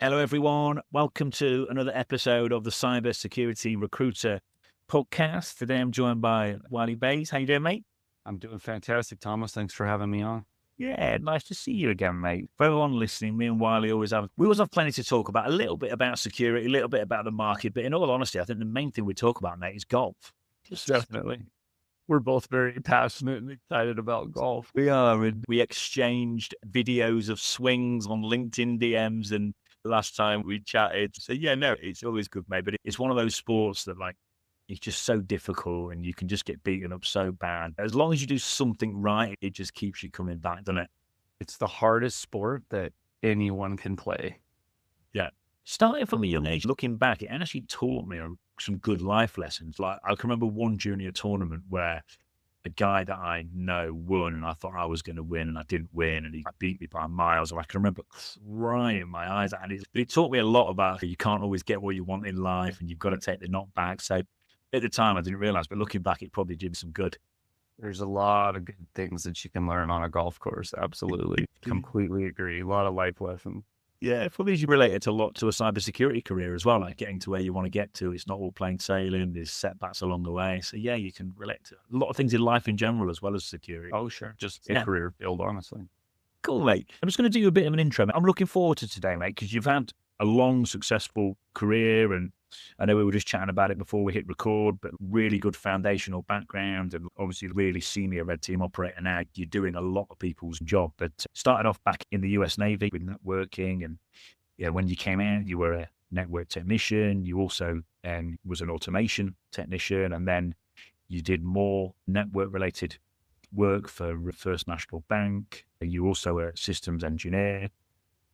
Hello, everyone. Welcome to another episode of the Cybersecurity Recruiter Podcast. Today, I'm joined by Wylie Bayes. How you doing, mate? I'm doing fantastic, Thomas. Thanks for having me on. Yeah, nice to see you again, mate. For everyone listening, me and Wylie always have plenty to talk about. A little bit about security, a little bit about the market, but in all honesty, I think the main thing we talk about, mate, is golf. Definitely. We're both very passionate and excited about golf. We are. We exchanged videos of swings on LinkedIn DMs and the last time we chatted. So yeah, no, it's always good, mate. But it's one of those sports that it's just so difficult and you can just get beaten up so bad. As long as you do something right, it just keeps you coming back, doesn't it? It's the hardest sport that anyone can play. Yeah. Starting from a young age, looking back, it actually taught me some good life lessons. Like I can remember one junior tournament where a guy that I know won and I thought I was going to win and I didn't win and he beat me by miles. And I can remember crying my eyes out. But it taught me a lot about you can't always get what you want in life and you've got to take the knockback. So at the time I didn't realize, but looking back, it probably did me some good. There's a lot of good things that you can learn on a golf course. Absolutely. Completely agree. A lot of life lessons. Yeah, probably you relate it a lot to a cybersecurity career as well, like getting to where you want to get to. It's not all plain sailing. There's setbacks along the way. So yeah, you can relate to a lot of things in life in general as well as security. Oh, sure. Just a career field, honestly. Cool, mate. I'm just going to do a bit of an intro, mate. I'm looking forward to today, mate, because you've had a long, successful career and I know we were just chatting about it before we hit record, but really good foundational background and obviously really senior red team operator now. You're doing a lot of people's job, but started off back in the US Navy with networking. And yeah, when you came out, you were a network technician. You also was an automation technician. And then you did more network related work for First National Bank. You also were a systems engineer.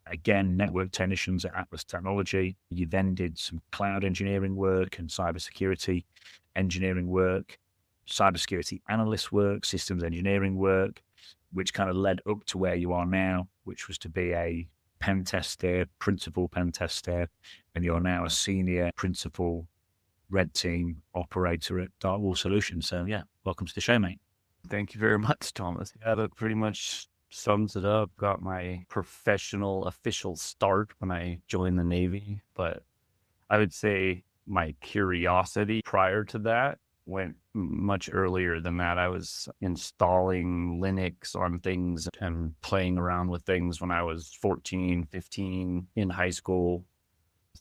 Again, network technicians at Atlas Technology. You then did some cloud engineering work and cybersecurity engineering work, cybersecurity analyst work, systems engineering work, which kind of led up to where you are now, which was to be a pen tester, principal pen tester, and you're now a senior principal red team operator at Dartwall Solutions. So yeah, welcome to the show, mate. Thank you very much, Thomas. Yeah, that pretty much sums it up. Got my professional official start when I joined the Navy, but I would say my curiosity prior to that went much earlier than that. I was installing Linux on things and playing around with things when I was 14, 15 in high school.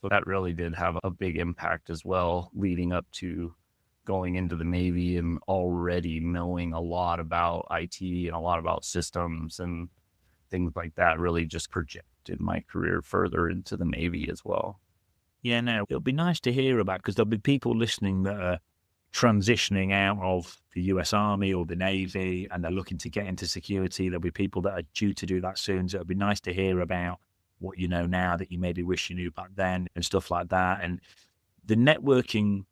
So that really did have a big impact as well, leading up to going into the Navy and already knowing a lot about IT and a lot about systems and things like that really just projected my career further into the Navy as well. Yeah, no, it'll be nice to hear about because there'll be people listening that are transitioning out of the US Army or the Navy and they're looking to get into security. There'll be people that are due to do that soon. So it'll be nice to hear about what you know now that you maybe wish you knew back then and stuff like that. And the networking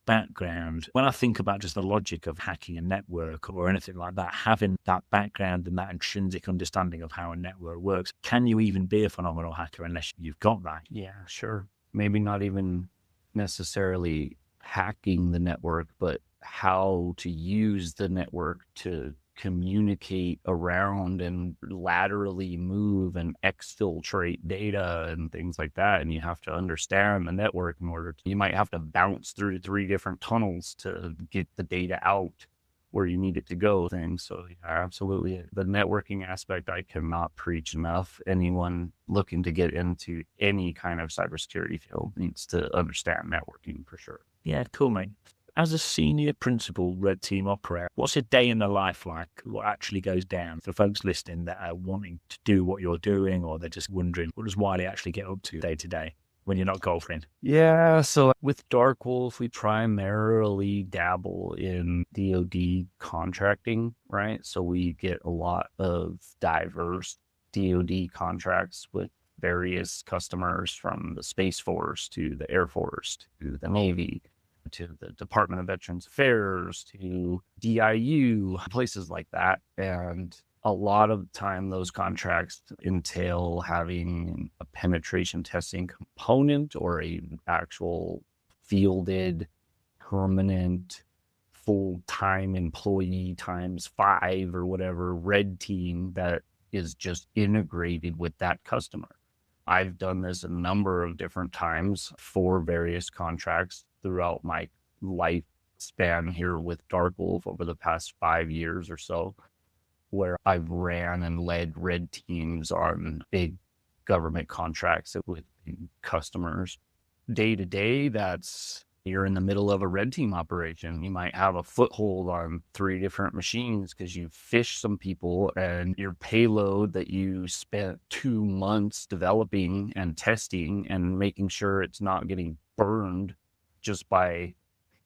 background, when I think about just the logic of hacking a network or anything like that, having that background and that intrinsic understanding of how a network works, can you even be a phenomenal hacker unless you've got that? Yeah, sure. Maybe not even necessarily hacking the network, but how to use the network to communicate around and laterally move and exfiltrate data and things like that. And you have to understand the network in order to, you might have to bounce through 3 different tunnels to get the data out where you need it to go. So yeah, absolutely. The networking aspect, I cannot preach enough. Anyone looking to get into any kind of cybersecurity field needs to understand networking for sure. Yeah, cool, mate. As a senior principal red team operator, what's a day in the life like? What actually goes down for folks listening that are wanting to do what you're doing or they're just wondering, what does Wylie actually get up to day to day when you're not golfing? Yeah, so with Dark Wolf, we primarily dabble in DoD contracting, right? So we get a lot of diverse DoD contracts with various customers from the Space Force to the Air Force to the Navy, to the Department of Veterans Affairs, to DIU, places like that. And a lot of the time, those contracts entail having a penetration testing component or an actual fielded, permanent, full-time employee times 5 or whatever red team that is just integrated with that customer. I've done this a number of different times for various contracts throughout my lifespan here with Dark Wolf over the past 5 years or so, where I've ran and led red teams on big government contracts with customers. Day to day, that's you're in the middle of a red team operation. You might have a foothold on 3 different machines because you fished some people, and your payload that you spent 2 months developing and testing and making sure it's not getting burned just by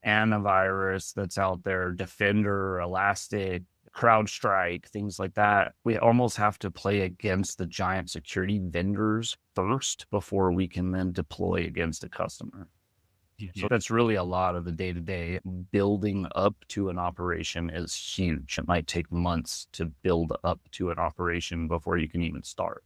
antivirus that's out there, Defender, Elastic, CrowdStrike, things like that. We almost have to play against the giant security vendors first before we can then deploy against a customer. So that's really a lot of the day-to-day. Building up to an operation is huge. It might take months to build up to an operation before you can even start.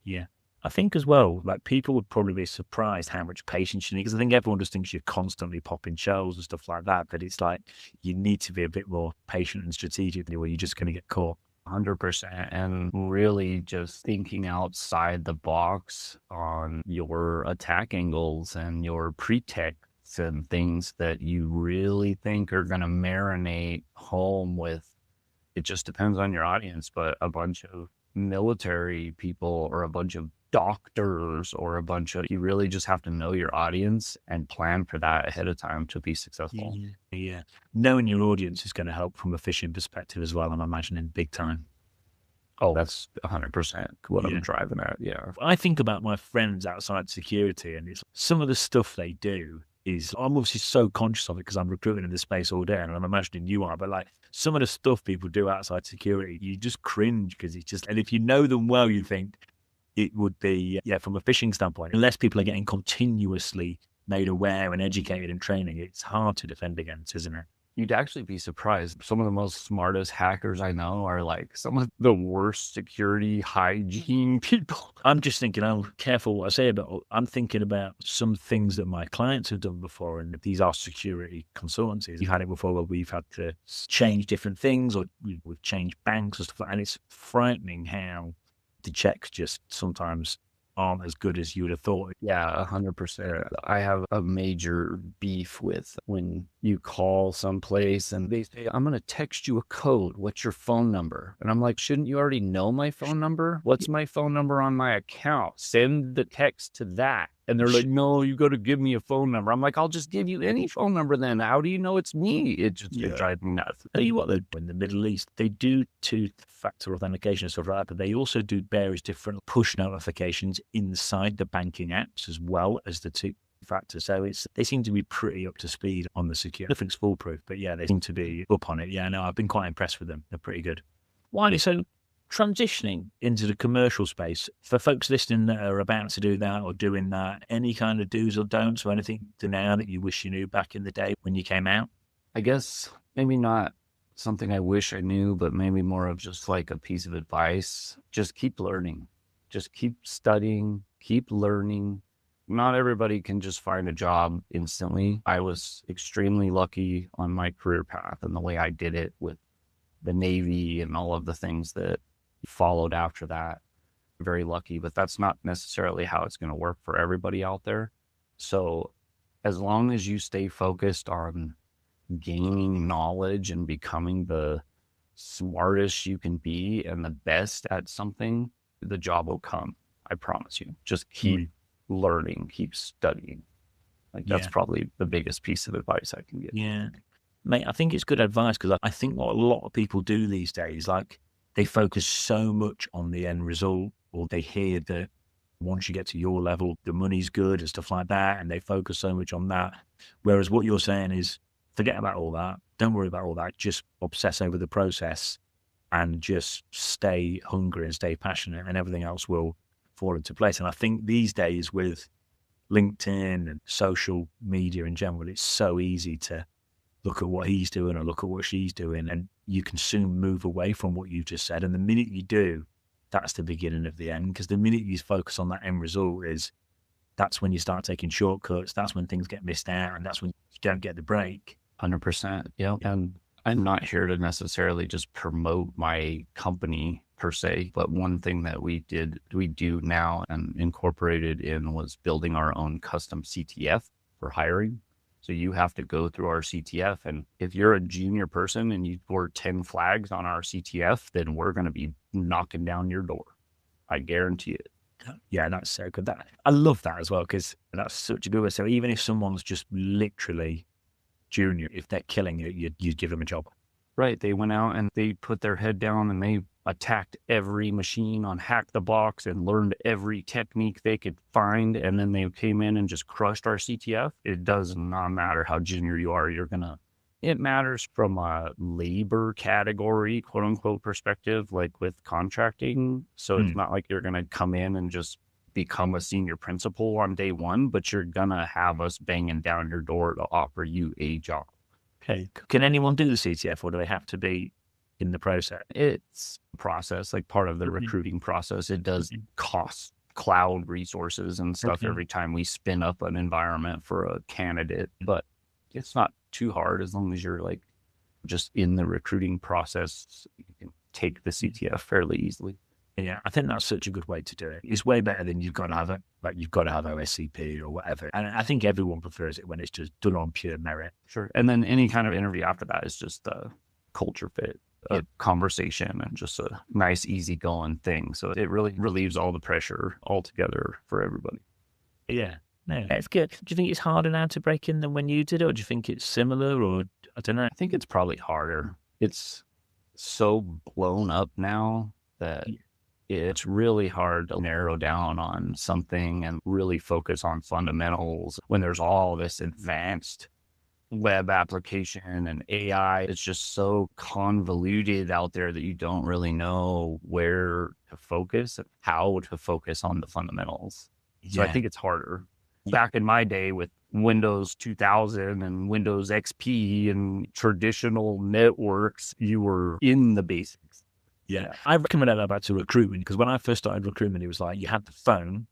Yeah. I think as well, like people would probably be surprised how much patience you need, because I think everyone just thinks you're constantly popping shells and stuff like that. But it's like you need to be a bit more patient and strategic, or you're just going to get caught. 100%. And really just thinking outside the box on your attack angles and your pretexts and things that you really think are going to marinate home with. It just depends on your audience, but a bunch of military people or a bunch of doctors or a bunch of, you really just have to know your audience and plan for that ahead of time to be successful. Yeah. Knowing your audience is going to help from a phishing perspective as well, I'm imagining, big time. Oh, that's 100% what I'm driving at. Yeah. I think about my friends outside security, and it's some of the stuff they do is, I'm obviously so conscious of it because I'm recruiting in this space all day, and I'm imagining you are, but like some of the stuff people do outside security, you just cringe because it's just, and if you know them well, you think, it would be, from a phishing standpoint, unless people are getting continuously made aware and educated and training, it's hard to defend against, isn't it? You'd actually be surprised. Some of the most smartest hackers I know are like some of the worst security hygiene people. I'm just thinking, I'm careful what I say about, I'm thinking about some things that my clients have done before, and these are security consultancies. You've had it before where we've had to change different things, or we've changed banks and stuff like that, and it's frightening how the checks just sometimes aren't as good as you would have thought. Yeah, 100%. I have a major beef with when you call someplace and they say, I'm going to text you a code. What's your phone number? And I'm like, shouldn't you already know my phone number? What's my phone number on my account? Send the text to that. And they're like, no, you got to give me a phone number. I'm like, I'll just give you any phone number then. How do you know it's me? It just drives me nuts. Tell you what, in the Middle East, they do two-factor authentication and stuff like that, but they also do various different push notifications inside the banking apps as well as the two-factor. So they seem to be pretty up to speed on the security. Nothing's foolproof, but yeah, they seem to be up on it. Yeah, no, I've been quite impressed with them. They're pretty good. Wylie, so transitioning into the commercial space, for folks listening that are about to do that or doing that, any kind of do's or don'ts or anything to now that you wish you knew back in the day when you came out? I guess maybe not something I wish I knew, but maybe more of just like a piece of advice. Just keep learning. Just keep studying, keep learning. Not everybody can just find a job instantly. I was extremely lucky on my career path and the way I did it with the Navy and all of the things that followed after that. Very lucky, but that's not necessarily how it's going to work for everybody out there. So as long as you stay focused on gaining knowledge and becoming the smartest you can be and the best at something, the job will come. I promise you. Just keep learning, keep studying. Like that's probably the biggest piece of advice I can give. Yeah. Mate, I think it's good advice because I think what a lot of people do these days, like they focus so much on the end result, or they hear that once you get to your level, the money's good and stuff like that, and they focus so much on that. Whereas what you're saying is, forget about all that. Don't worry about all that. Just obsess over the process and just stay hungry and stay passionate, and everything else will fall into place. And I think these days with LinkedIn and social media in general, it's so easy to look at what he's doing or look at what she's doing, and you can soon move away from what you just said. And the minute you do, that's the beginning of the end, because the minute you focus on that end result that's when you start taking shortcuts. That's when things get missed out, and that's when you don't get the break. 100%. Yeah. And I'm not here to necessarily just promote my company per se, but one thing that we do now and incorporated in was building our own custom CTF for hiring. So you have to go through our CTF, and if you're a junior person and you score 10 flags on our CTF, then we're going to be knocking down your door. I guarantee it. Yeah, that's so good. I love that as well, because that's such a good way. So even if someone's just literally junior, if they're killing it, you'd give them a job. Right. They went out and they put their head down and they attacked every machine on Hack the Box and learned every technique they could find. And then they came in and just crushed our CTF. It does not matter how junior you are. It matters from a labor category, quote unquote, perspective, like with contracting. So it's not like you're going to come in and just become a senior principal on day one, but you're going to have us banging down your door to offer you a job. Okay. Can anyone do the CTF, or do they have to be in the process? It's a process, like part of the recruiting process. It does cost cloud resources and stuff every time we spin up an environment for a candidate, but it's not too hard as long as you're like just in the recruiting process. You can take the CTF fairly easily. Yeah, I think that's such a good way to do it. It's way better than you've got to have OSCP or whatever. And I think everyone prefers it when it's just done on pure merit. Sure. And then any kind of interview after that is just a culture fit, a conversation, and just a nice, easygoing thing. So it really relieves all the pressure altogether for everybody. Yeah. No, it's good. Do you think it's harder now to break in than when you did it, or do you think it's similar, or I don't know? I think it's probably harder. It's so blown up now that it's really hard to narrow down on something and really focus on fundamentals when there's all this advanced web application and AI. It's just so convoluted out there that you don't really know where to focus and how to focus on the fundamentals. So I think it's harder. Back in my day with Windows 2000 and Windows XP and traditional networks, you were in the basics. Yeah. I recommend that back to recruitment, because when I first started recruitment, it was like you had the phone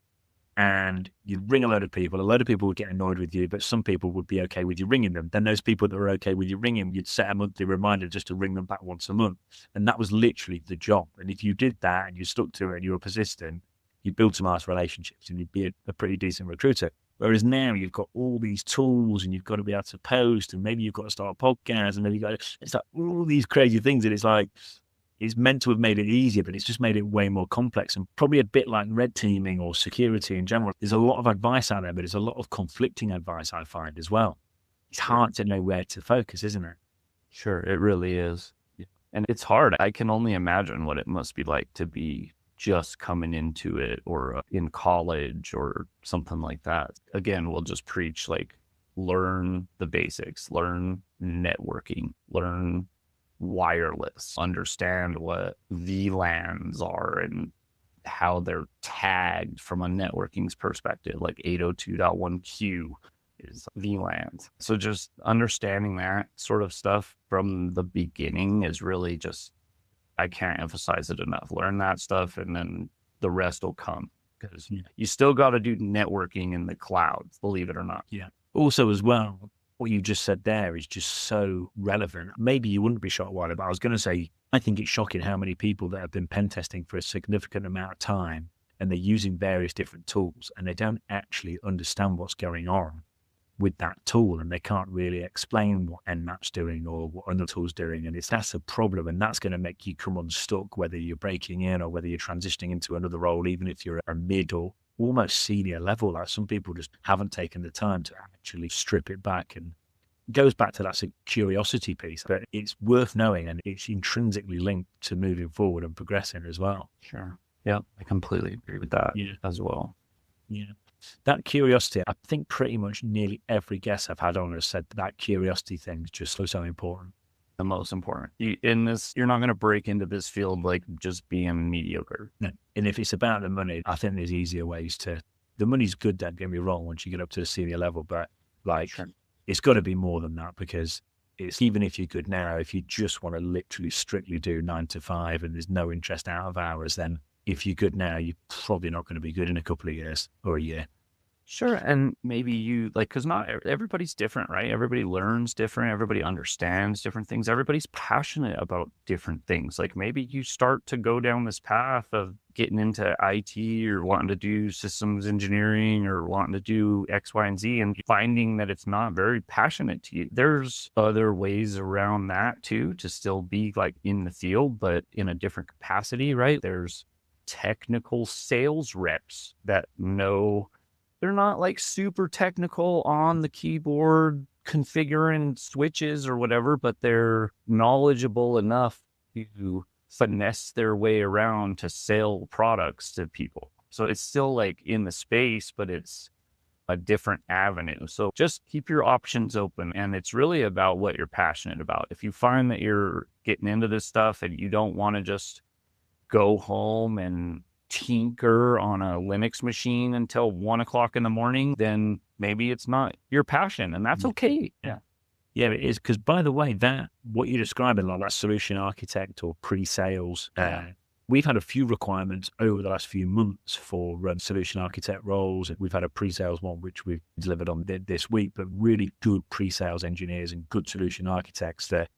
and you'd ring a load of people. A load of people would get annoyed with you, but some people would be okay with you ringing them. Then those people that were okay with you ringing, you'd set a monthly reminder just to ring them back once a month. And that was literally the job. And if you did that and you stuck to it and you were persistent, you'd build some nice relationships and you'd be a pretty decent recruiter. Whereas now you've got all these tools and you've got to be able to post, and maybe you've got to start a podcast, and maybe it's like all these crazy things that it's like, it's meant to have made it easier, but it's just made it way more complex, and probably a bit like red teaming or security in general. There's a lot of advice out there, but there's a lot of conflicting advice I find as well. It's hard to know where to focus, isn't it? Sure, it really is. And it's hard. I can only imagine what it must be like to be just coming into it, or in college or something like that. Again, we'll just preach like learn the basics, learn networking, learn wireless, understand what VLANs are and how they're tagged from a networking's perspective, like 802.1q is VLANs. So just understanding that sort of stuff from the beginning is really just, I can't emphasize it enough. Learn that stuff and then the rest will come, because you still got to do networking in the cloud, believe it or not. Yeah. Also as well, what you just said there is just so relevant. Maybe you wouldn't be shocked by it, but I was going to say, I think it's shocking how many people that have been pen testing for a significant amount of time and they're using various different tools and they don't actually understand what's going on with that tool, and they can't really explain what Nmap's doing or what another tool's doing. And that's a problem, and that's going to make you come unstuck, whether you're breaking in or whether you're transitioning into another role, even if you're a mid or almost senior level. Like some people just haven't taken the time to actually strip it back, and it goes back to that curiosity piece. But it's worth knowing, and it's intrinsically linked to moving forward and progressing as well. Sure. Yeah, I completely agree with that as well. Yeah. That curiosity, I think pretty much nearly every guest I've had on has said that curiosity thing is just so important. The most important. You're not going to break into this field like just being mediocre. No. And if it's about the money, I think there's easier ways to. The money's good, don't get me wrong, once you get up to the senior level, but it's got to be more than that, because it's, even if you're good now, if you just want to literally strictly do 9 to 5 and there's no interest out of hours, then if you're good now, you're probably not going to be good in a couple of years or a year. Sure. And maybe you like, because not everybody's different, right? Everybody learns different. Everybody understands different things. Everybody's passionate about different things. Like maybe you start to go down this path of getting into IT or wanting to do systems engineering or wanting to do X, Y, and Z and finding that it's not very passionate to you. There's other ways around that too, to still be like in the field, but in a different capacity, right? There's technical sales reps that know. They're not like super technical on the keyboard configuring switches or whatever, but they're knowledgeable enough to finesse their way around to sell products to people. So it's still like in the space, but it's a different avenue. So just keep your options open. And it's really about what you're passionate about. If you find that you're getting into this stuff and you don't want to just go home and tinker on a Linux machine until 1 o'clock in the morning, then maybe it's not your passion, and that's okay. Yeah. Yeah, it is. Because by the way, that what you're describing, like that solution architect or pre-sales, we've had a few requirements over the last few months for solution architect roles. We've had a pre-sales one, which we've delivered on this week, but really good pre-sales engineers and good solution architects that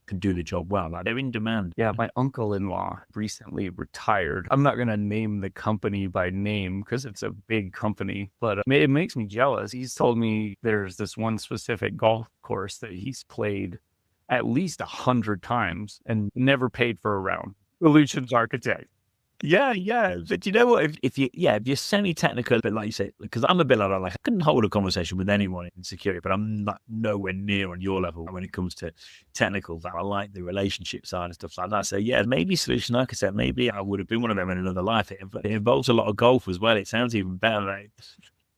can do the job well. Like they're in demand. Yeah, my uncle-in-law recently retired. I'm not going to name the company by name because it's a big company, but it makes me jealous. He's told me there's this one specific golf course that he's played at least 100 times and never paid for a round. Solutions architect. Yeah. But you know what? If you're semi-technical, but like you say, because I'm a bit like I couldn't hold a conversation with anyone in security, but I'm not nowhere near on your level when it comes to technical. I like the relationship side and stuff like that. So yeah, maybe solution architect, maybe I would have been one of them in another life. It involves a lot of golf as well. It sounds even better. Like,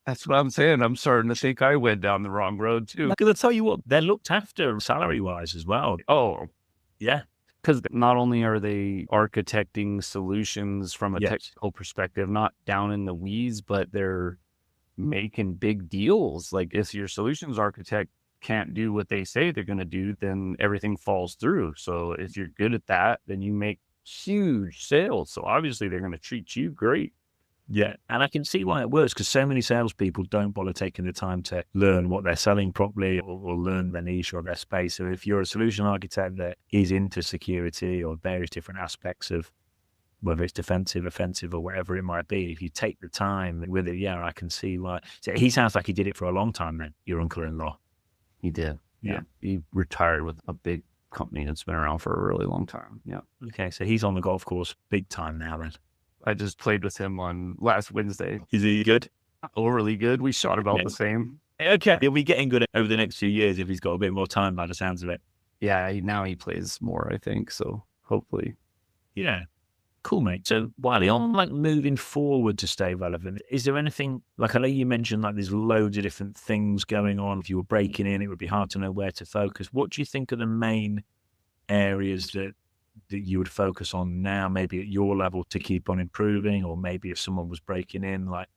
that's what I'm saying. I'm starting to think I went down the wrong road too. Because I'll tell you what, they're looked after salary-wise as well. Oh, yeah. Because not only are they architecting solutions from a technical perspective, not down in the weeds, but they're making big deals. Like if your solutions architect can't do what they say they're going to do, then everything falls through. So if you're good at that, then you make huge sales. So obviously they're going to treat you great. Yeah, and I can see why it works because so many salespeople don't bother taking the time to learn what they're selling properly or learn their niche or their space. So if you're a solution architect that is into security or various different aspects of whether it's defensive, offensive, or whatever it might be, if you take the time with it, yeah, I can see why. So he sounds like he did it for a long time then, your uncle-in-law. He did. Yeah. He retired with a big company that's been around for a really long time. Yeah. Okay, so he's on the golf course big time now then. I just played with him on last Wednesday. Is he good? Overly good. We shot about the same. Okay. He'll be getting good over the next few years if he's got a bit more time by the sounds of it. Yeah, now he plays more, I think. So hopefully. Yeah. Cool, mate. So, Wylie, on like moving forward to stay relevant, is there anything, like I know you mentioned like there's loads of different things going on. If you were breaking in, it would be hard to know where to focus. What do you think are the main areas that you would focus on now, maybe at your level to keep on improving, or maybe if someone was breaking in, like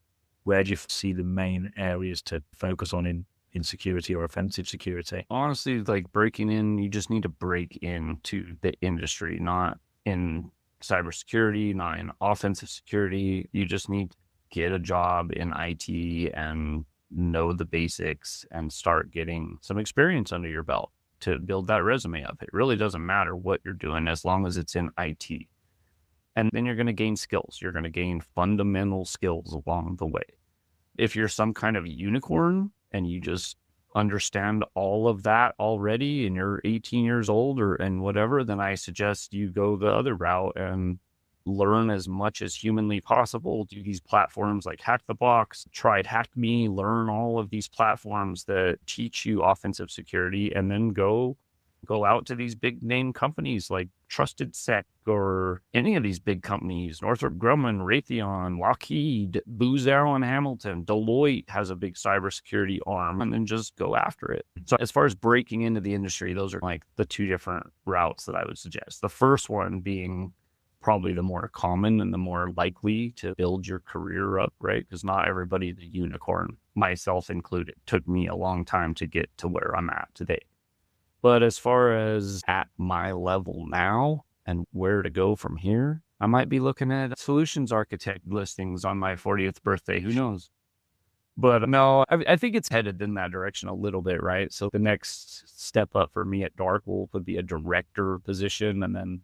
where do you see the main areas to focus on in security or offensive security? Honestly, like breaking in, you just need to break into the industry, not in cybersecurity, not in offensive security. You just need to get a job in IT and know the basics and start getting some experience under your belt to build that resume up. It really doesn't matter what you're doing as long as it's in IT. And then you're going to gain skills. You're going to gain fundamental skills along the way. If you're some kind of unicorn and you just understand all of that already and you're 18 years old and whatever, then I suggest you go the other route and learn as much as humanly possible. Do these platforms like Hack the Box, try Hack Me, learn all of these platforms that teach you offensive security, and then go out to these big name companies like Trusted Sec or any of these big companies, Northrop Grumman, Raytheon, Lockheed, Booz Allen Hamilton, Deloitte has a big cybersecurity arm, and then just go after it. So as far as breaking into the industry, those are like the two different routes that I would suggest. The first one being probably the more common and the more likely to build your career up, right? Because not everybody's a unicorn, myself included. It took me a long time to get to where I'm at today. But as far as at my level now and where to go from here, I might be looking at solutions architect listings on my 40th birthday. Who knows? But no, I think it's headed in that direction a little bit, right? So the next step up for me at Dark Wolf would be a director position. And then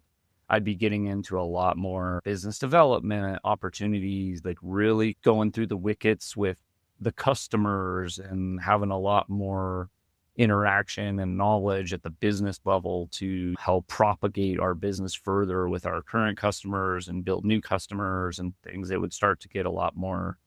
I'd be getting into a lot more business development opportunities, like really going through the wickets with the customers and having a lot more interaction and knowledge at the business level to help propagate our business further with our current customers and build new customers and things. It would start to get a lot more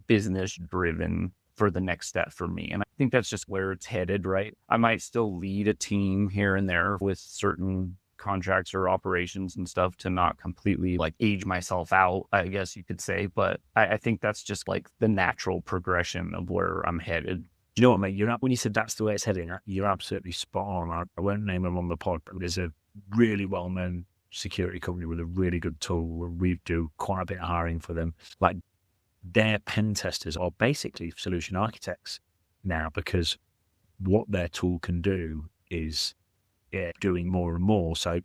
business driven for the next step for me. And I think that's just where it's headed, right? I might still lead a team here and there with certain contracts or operations and stuff to not completely like age myself out, I guess you could say. But I think that's just like the natural progression of where I'm headed. You know what, mate? When you said that's the way it's heading, you're absolutely spot on. I won't name them on the pod, but there's a really well-known security company with a really good tool where we do quite a bit of hiring for them. Like, their pen testers are basically solution architects now, because what their tool can do is doing more and more. So,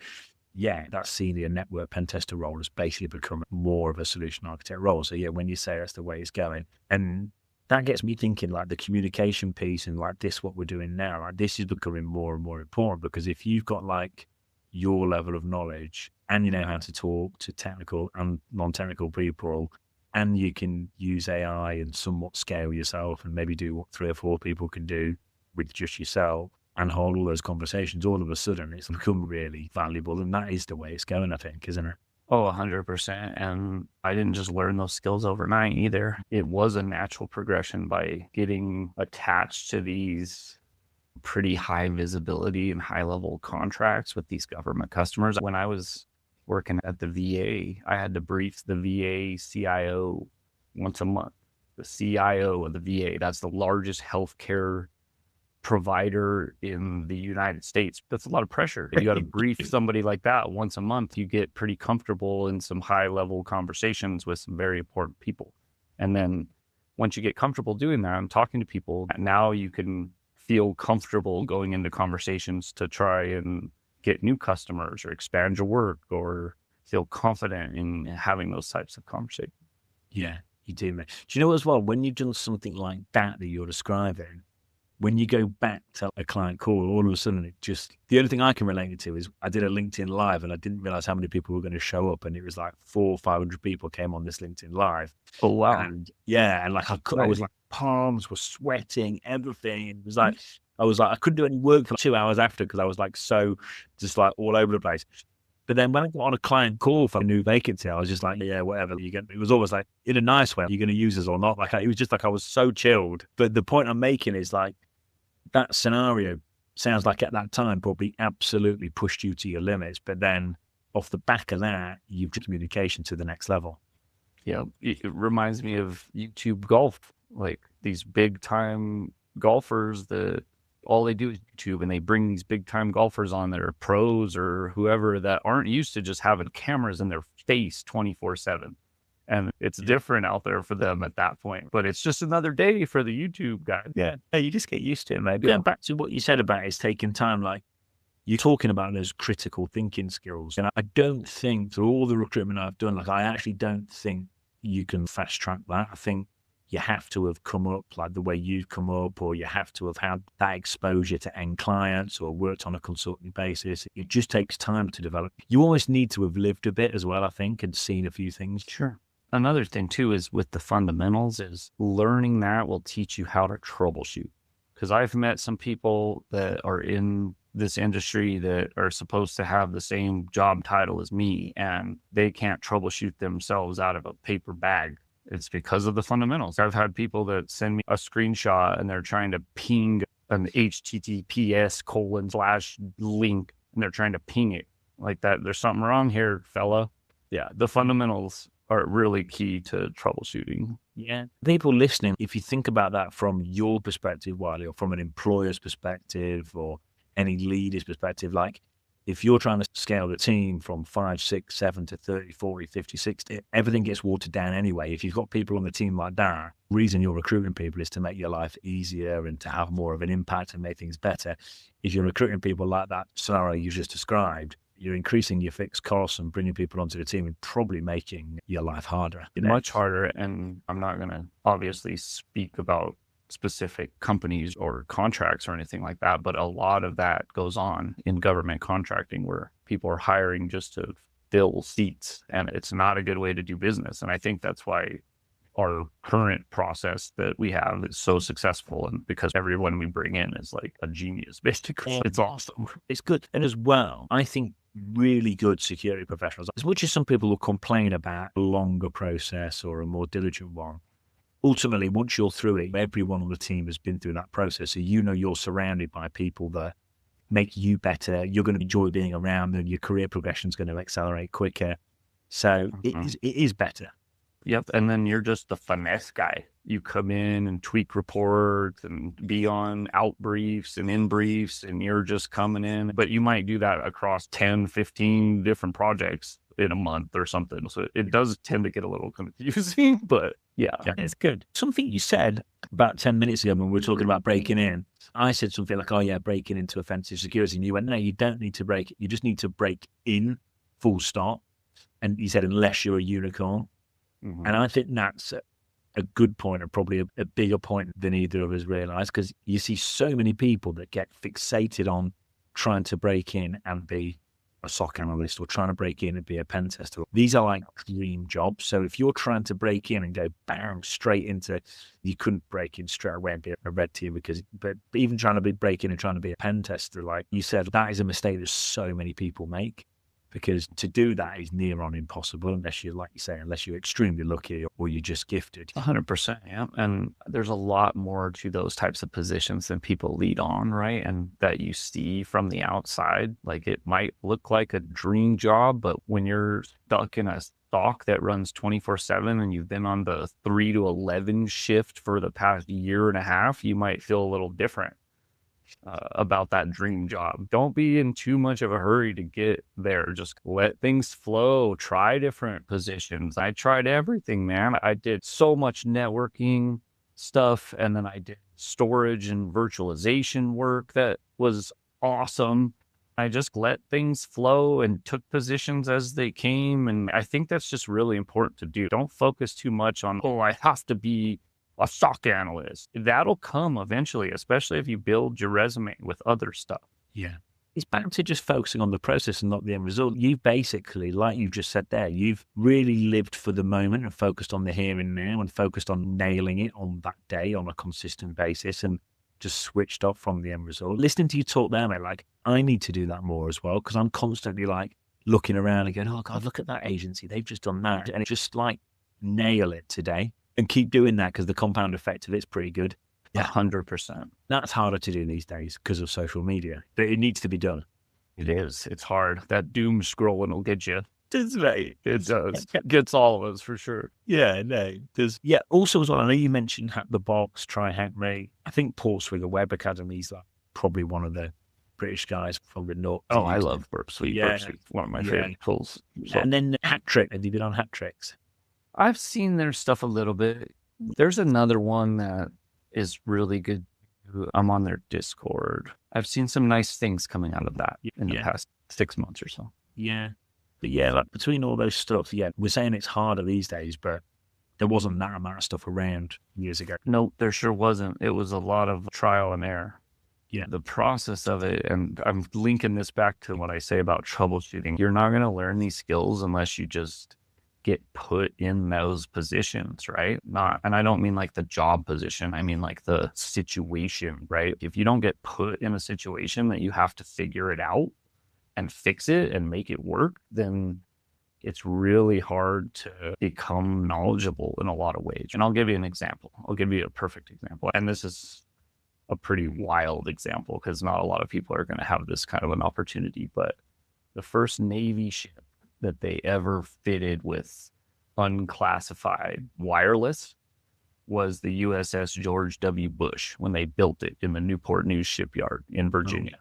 that senior network pen tester role has basically become more of a solution architect role. So, when you say that's the way it's going, and that gets me thinking, like the communication piece and like this, what we're doing now, like this is becoming more and more important, because if you've got like your level of knowledge and you know how to talk to technical and non-technical people, and you can use AI and somewhat scale yourself and maybe do what 3 or 4 people can do with just yourself and hold all those conversations, all of a sudden it's become really valuable. And that is the way it's going, I think, isn't it? Oh, 100%. And I didn't just learn those skills overnight either. It was a natural progression by getting attached to these pretty high visibility and high level contracts with these government customers. When I was working at the VA, I had to brief the VA CIO once a month. The CIO of the VA, that's the largest healthcare provider in the United States. That's a lot of pressure. You got to brief somebody like that once a month. You get pretty comfortable in some high level conversations with some very important people. And then once you get comfortable doing that and talking to people, now you can feel comfortable going into conversations to try and get new customers or expand your work or feel confident in having those types of conversations. Yeah, you do, man. Do you know as well, when you've done something like that you're describing, when you go back to a client call, all of a sudden it just, the only thing I can relate it to is I did a LinkedIn Live and I didn't realize how many people were going to show up, and it was like 400 or 500 people came on this LinkedIn Live. Oh, wow. And and like I was like, palms were sweating, everything. It was like, I was like, I couldn't do any work for 2 hours after because I was like so just like all over the place. But then when I got on a client call for a new vacancy, I was just like, yeah, whatever. It was always like, in a nice way, you're going to use us or not. Like, it was just like I was so chilled. But the point I'm making is like, that scenario sounds like at that time probably absolutely pushed you to your limits. But then off the back of that, you've just communication to the next level. Yeah, it reminds me of YouTube golf. Like these big time golfers that all they do is YouTube, and they bring these big time golfers on that are pros or whoever that aren't used to just having cameras in their face 24/7. And it's different out there for them at that point. But it's just another day for the YouTube guy. Yeah, you just get used to it, maybe. Yeah. Back to what you said about it's taking time, like you're talking about those critical thinking skills. And I don't think through all the recruitment I've done, like I actually don't think you can fast track that. I think you have to have come up like the way you've come up, or you have to have had that exposure to end clients or worked on a consulting basis. It just takes time to develop. You always need to have lived a bit as well, I think, and seen a few things. Sure. Another thing too is with the fundamentals is learning that will teach you how to troubleshoot. Because I've met some people that are in this industry that are supposed to have the same job title as me, and they can't troubleshoot themselves out of a paper bag. It's because of the fundamentals. I've had people that send me a screenshot and they're trying to ping an HTTPS:/link and they're trying to ping it like that. There's something wrong here, fella. Yeah, the fundamentals are really key to troubleshooting. Yeah. People listening, if you think about that from your perspective, Wylie, or from an employer's perspective or any leader's perspective, like if you're trying to scale the team from 5, 6, 7 to 30, 40, 50, 60, everything gets watered down anyway. If you've got people on the team like that, the reason you're recruiting people is to make your life easier and to have more of an impact and make things better. If you're recruiting people like that scenario you just described, you're increasing your fixed costs and bringing people onto the team and probably making your life harder. Much harder. And I'm not going to obviously speak about specific companies or contracts or anything like that, but a lot of that goes on in government contracting where people are hiring just to fill seats, and it's not a good way to do business. And I think that's why our current process that we have is so successful, and because everyone we bring in is like a genius, basically. It's awesome. It's good. And as well, I think really good security professionals, as much as some people will complain about a longer process or a more diligent one, ultimately, once you're through it, everyone on the team has been through that process. So you're surrounded by people that make you better. You're going to enjoy being around them. Your career progression is going to accelerate quicker. So it is better. Yep. And then you're just the finesse guy. You come in and tweak reports and be on out briefs and in briefs, and you're just coming in. But you might do that across 10, 15 different projects in a month or something. So it does tend to get a little confusing, but yeah, it's good. Something you said about 10 minutes ago when we were talking about breaking in, I said something like, oh yeah, breaking into offensive security. And you went, no, you don't need to break. You just need to break in, full stop. And you said, unless you're a unicorn. Mm-hmm. And I think that's a good point, and probably a bigger point than either of us realize, because you see so many people that get fixated on trying to break in and be a SOC analyst or trying to break in and be a pen tester. These are like dream jobs. So if you're trying to break in and go bang straight into, you couldn't break in straight away and be a red team, but even trying to break in and trying to be a pen tester, like you said, that is a mistake that so many people make. Because to do that is near on impossible unless you're, like you say, unless you're extremely lucky or you're just gifted. 100%, yeah. And there's a lot more to those types of positions than people lead on, right? And that you see from the outside, like it might look like a dream job, but when you're stuck in a stock that runs 24/7 and you've been on the 3 to 11 shift for the past year and a half, you might feel a little different about that dream job. Don't be in too much of a hurry to get there. Just let things flow. Try different positions. I tried everything, man. I did so much networking stuff, and then I did storage and virtualization work that was awesome. I just let things flow and took positions as they came. And I think that's just really important to do. Don't focus too much on, oh, I have to be a SOC analyst. That'll come eventually, especially if you build your resume with other stuff. Yeah. It's back to just focusing on the process and not the end result. You've basically, like you just said there, you've really lived for the moment and focused on the here and now and focused on nailing it on that day on a consistent basis and just switched off from the end result. Listening to you talk there, mate, like I need to do that more as well, because I'm constantly like looking around and going, oh God, look at that agency. They've just done that. And it's just like nail it today. And keep doing that because the compound effect of it's pretty good. Yeah, 100%. That's harder to do these days because of social media. But it needs to be done. It is. It's hard. That doom scrolling will get you. It does. It gets all of us for sure. Yeah, no. Yeah, also as well, I know you mentioned Hack the Box, Try Hack Me. I think Portswigger Web Academy is like probably one of the British guys from the north. Oh, I love Burp Suite. Yeah. Burp Suite's one of my favorite tools. So. And then Hat Trick. Have you been on Hat Tricks? I've seen their stuff a little bit. There's another one that is really good. I'm on their Discord. I've seen some nice things coming out of that in the past 6 months or so. Yeah. But yeah, like between all those stuff, we're saying it's harder these days, but there wasn't that amount of stuff around years ago. No, there sure wasn't. It was a lot of trial and error. Yeah. The process of it, and I'm linking this back to what I say about troubleshooting. You're not going to learn these skills unless you just get put in those positions, right? And I don't mean like the job position. I mean like the situation, right? If you don't get put in a situation that you have to figure it out and fix it and make it work, then it's really hard to become knowledgeable in a lot of ways. And I'll give you an example. I'll give you a perfect example. And this is a pretty wild example because not a lot of people are going to have this kind of an opportunity. But the first Navy ship that they ever fitted with unclassified wireless was the USS George W. Bush when they built it in the Newport News shipyard in Virginia.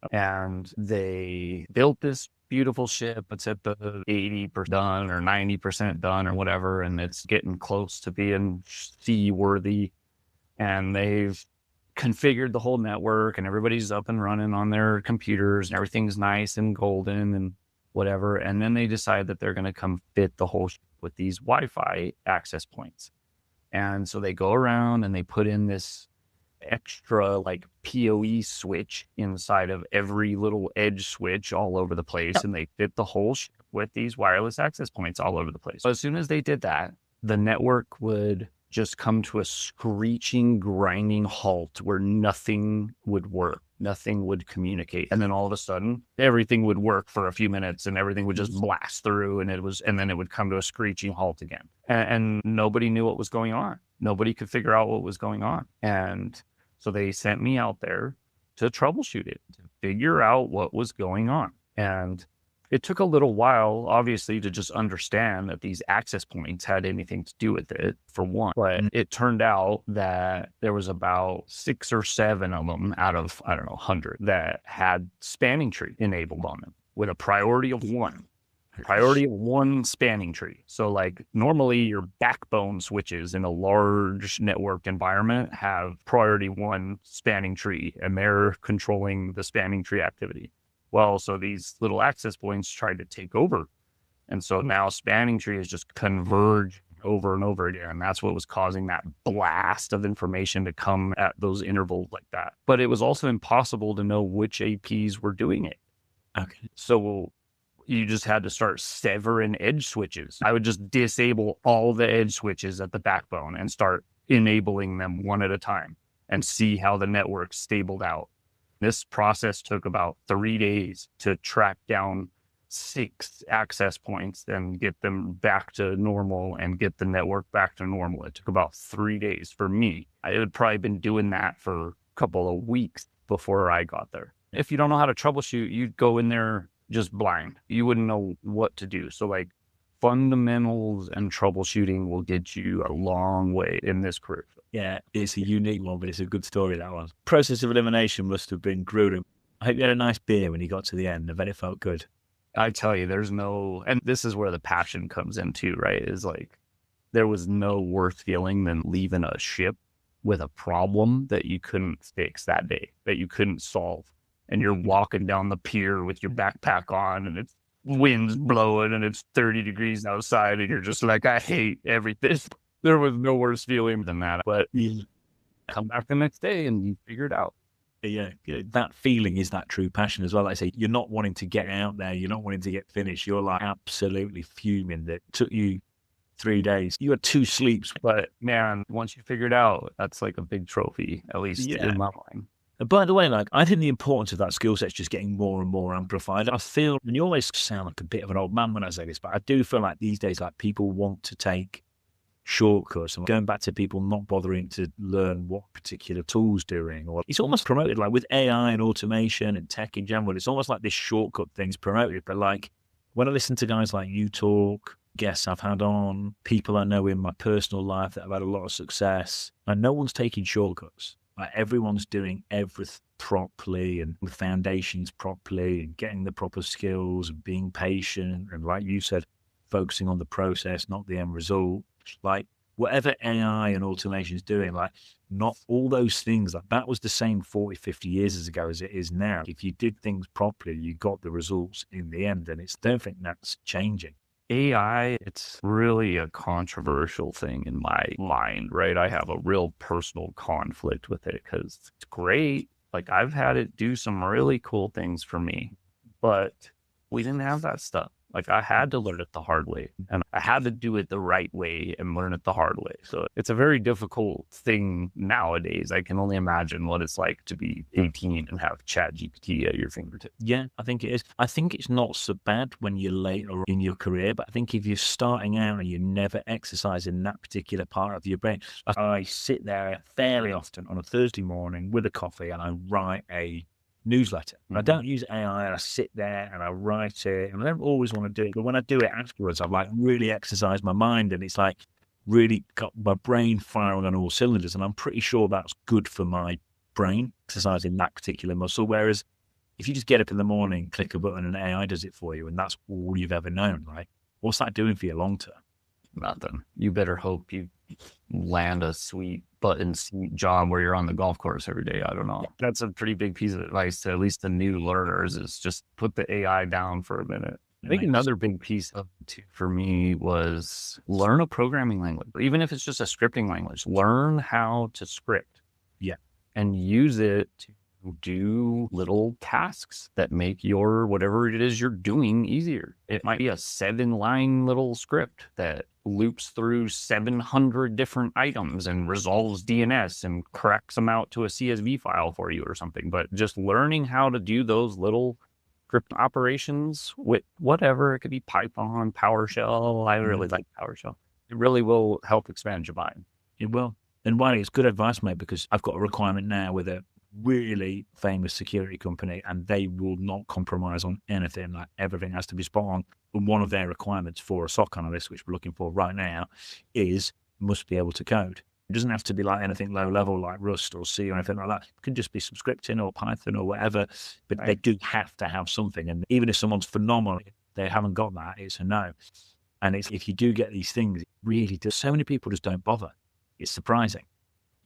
Oh. And they built this beautiful ship. It's at the 80% done or 90% done or whatever, and it's getting close to being seaworthy. And they've configured the whole network and everybody's up and running on their computers and everything's nice and golden and whatever. And then they decide that they're going to come fit the whole with these Wi-Fi access points. And so they go around and they put in this extra like PoE switch inside of every little edge switch all over the place. And they fit the whole with these wireless access points all over the place. So as soon as they did that, the network would just come to a screeching, grinding halt where nothing would work. Nothing would communicate. And then all of a sudden, everything would work for a few minutes and everything would just blast through and then it would come to a screeching halt again. And nobody knew what was going on. Nobody could figure out what was going on. And so they sent me out there to troubleshoot it, to figure out what was going on. And it took a little while, obviously, to just understand that these access points had anything to do with it, for one. But it turned out that there was about 6 or 7 of them out of, 100 that had spanning tree enabled on them with a priority of 1. Priority of 1 spanning tree. So like normally your backbone switches in a large network environment have priority 1 spanning tree and they're controlling the spanning tree activity. Well, so these little access points tried to take over. And so now spanning tree is just converged over and over again. And that's what was causing that blast of information to come at those intervals like that. But it was also impossible to know which APs were doing it. Okay. So you just had to start severing edge switches. I would just disable all the edge switches at the backbone and start enabling them one at a time and see how the network stabled out. This process took about 3 days to track down 6 access points and get them back to normal and get the network back to normal. It took about 3 days for me. I had probably been doing that for a couple of weeks before I got there. If you don't know how to troubleshoot, you'd go in there just blind. You wouldn't know what to do. So like fundamentals and troubleshooting will get you a long way in this career. Yeah, it's a unique one, but it's a good story, that one. Process of elimination must have been grueling. I hope you had a nice beer when you got to the end. I bet it felt good. I tell you, and this is where the passion comes in too, right? Is like, there was no worse feeling than leaving a ship with a problem that you couldn't fix that day, that you couldn't solve. And you're walking down the pier with your backpack on and it's wind's blowing and it's 30 degrees outside and you're just like, I hate everything. There was no worse feeling than that. But you come back the next day and you figure it out. Yeah, that feeling is that true passion as well. Like I say, you're not wanting to get out there. You're not wanting to get finished. You're like absolutely fuming that it took you 3 days. You had 2 sleeps. But man, once you figure it out, that's like a big trophy, at least in my mind. By the way, like, I think the importance of that skill set is just getting more and more amplified. I feel, and you always sound like a bit of an old man when I say this, but I do feel like these days, like, people want to take shortcuts and going back to people not bothering to learn what particular tool's doing. Or it's almost promoted, like with AI and automation and tech in general, it's almost like this shortcut thing's promoted. But like, when I listen to guys like you talk, guests I've had on, people I know in my personal life that have had a lot of success, and no one's taking shortcuts. Like, everyone's doing everything properly and the foundations properly and getting the proper skills and being patient. And like you said, focusing on the process, not the end result. Like, whatever AI and automation is doing, like, not all those things, like, that was the same 40, 50 years ago as it is now. If you did things properly, you got the results in the end. And I don't think that's changing. AI, it's really a controversial thing in my mind, right? I have a real personal conflict with it because it's great. Like, I've had it do some really cool things for me, but we didn't have that stuff. Like, I had to learn it the hard way, and I had to do it the right way and learn it the hard way. So it's a very difficult thing nowadays. I can only imagine what it's like to be 18 and have ChatGPT at your fingertips. Yeah, I think it is. I think it's not so bad when you're later in your career, but I think if you're starting out and you're never exercising that particular part of your brain, I sit there fairly often on a Thursday morning with a coffee and I write a newsletter. I don't use AI, and I sit there and I write it, and I don't always want to do it, but when I do it afterwards, I've like really exercised my mind, and it's like really got my brain firing on all cylinders, and I'm pretty sure that's good for my brain, exercising that particular muscle. Whereas if you just get up in the morning, click a button, and AI does it for you, and that's all you've ever known, right? What's that doing for you long term? Nothing. You better hope you land a sweet button seat job where you're on the golf course every day. I don't know. That's a pretty big piece of advice to at least the new learners, is just put the AI down for a minute. I think another big piece of it too for me was learn a programming language. Even if it's just a scripting language, learn how to script. Yeah. And use it to do little tasks that make your whatever it is you're doing easier. It might be a 7-line little script that loops through 700 different items and resolves DNS and cracks them out to a CSV file for you or something. But just learning how to do those little script operations with whatever, it could be Python, PowerShell. I really like PowerShell. It really will help expand your mind. It will. And Wylie, it's good advice, mate, because I've got a requirement now with a really famous security company, and they will not compromise on anything. Like, everything has to be spot on. And one of their requirements for a SOC analyst, which we're looking for right now, is must be able to code. It doesn't have to be like anything low level like Rust or C or anything like that. It can just be some scripting or Python or whatever, but they do have to have something. And even if someone's phenomenal, if they haven't got that, it's a no. And if you do get these things, it really does. So many people just don't bother. It's surprising.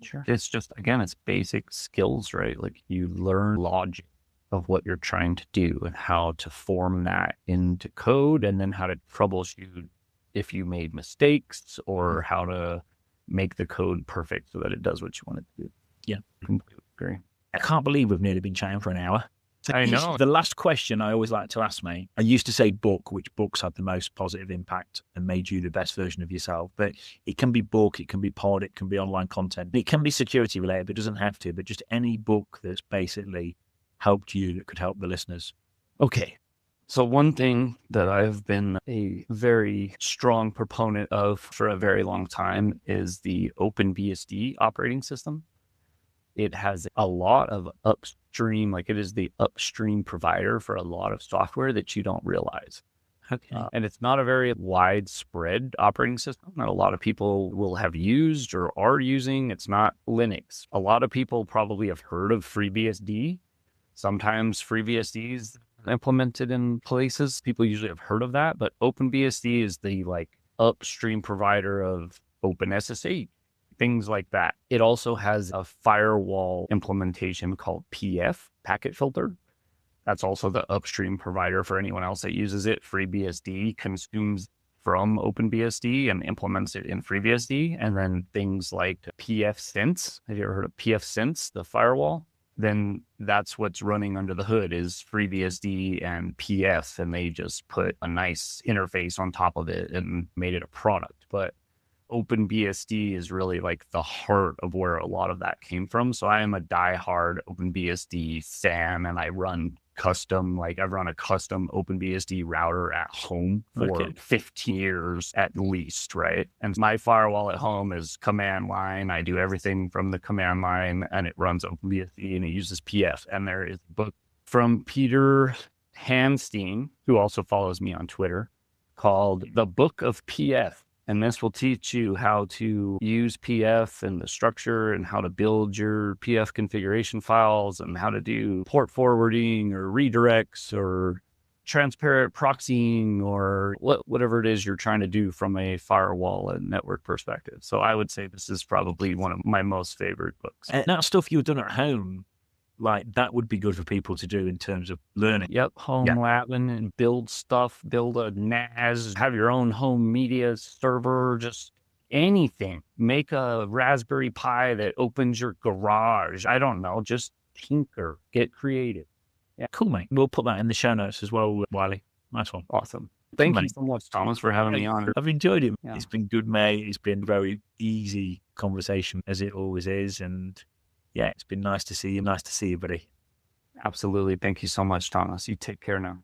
Sure. It's just, again, it's basic skills, right? Like, you learn logic of what you're trying to do and how to form that into code, and then how to troubleshoot if you made mistakes, or how to make the code perfect so that it does what you want it to do. Yeah. Completely agree. I can't believe we've nearly been chatting for an hour. I know. The last question I always like to ask, mate, I used to say book, which books had the most positive impact and made you the best version of yourself. But it can be book, it can be pod, it can be online content. It can be security related, but it doesn't have to. But just any book that's basically helped you, that could help the listeners. Okay. So one thing that I've been a very strong proponent of for a very long time is the OpenBSD operating system. It has a lot of upstream, like, it is the upstream provider for a lot of software that you don't realize. Okay. And it's not a very widespread operating system that a lot of people will have used or are using. It's not Linux. A lot of people probably have heard of FreeBSD. Sometimes FreeBSD is implemented in places. People usually have heard of that, but OpenBSD is the upstream provider of OpenSSH. Things like that. It also has a firewall implementation called PF, packet filter. That's also the upstream provider for anyone else that uses it. FreeBSD consumes from OpenBSD and implements it in FreeBSD. And then things like pfSense. Have you ever heard of pfSense, the firewall? Then that's what's running under the hood is FreeBSD and PF. And they just put a nice interface on top of it and made it a product. But OpenBSD is really like the heart of where a lot of that came from. So I am a diehard OpenBSD fan, and I run I've run a custom OpenBSD router at home for 15 years at least, right? And my firewall at home is command line. I do everything from the command line, and it runs OpenBSD, and it uses PF. And there is a book from Peter Hanstein, who also follows me on Twitter, called The Book of PF. And this will teach you how to use PF and the structure, and how to build your PF configuration files, and how to do port forwarding or redirects or transparent proxying or whatever it is you're trying to do from a firewall and network perspective. So I would say this is probably one of my most favorite books. And that stuff you've done at home, that would be good for people to do in terms of learning. Yep, home labbing and build stuff, build a NAS, have your own home media server, just anything. Make a Raspberry Pi that opens your garage. I don't know, just tinker, get creative. Yeah, cool, mate. We'll put that in the show notes as well, Wylie. Nice one. Awesome. Thank you so much, Thomas, for having me on. I've enjoyed it. Yeah. It's been good, mate. It's been a very easy conversation, as it always is. And yeah, it's been nice to see you. Nice to see you, buddy. Absolutely. Thank you so much, Thomas. You take care now.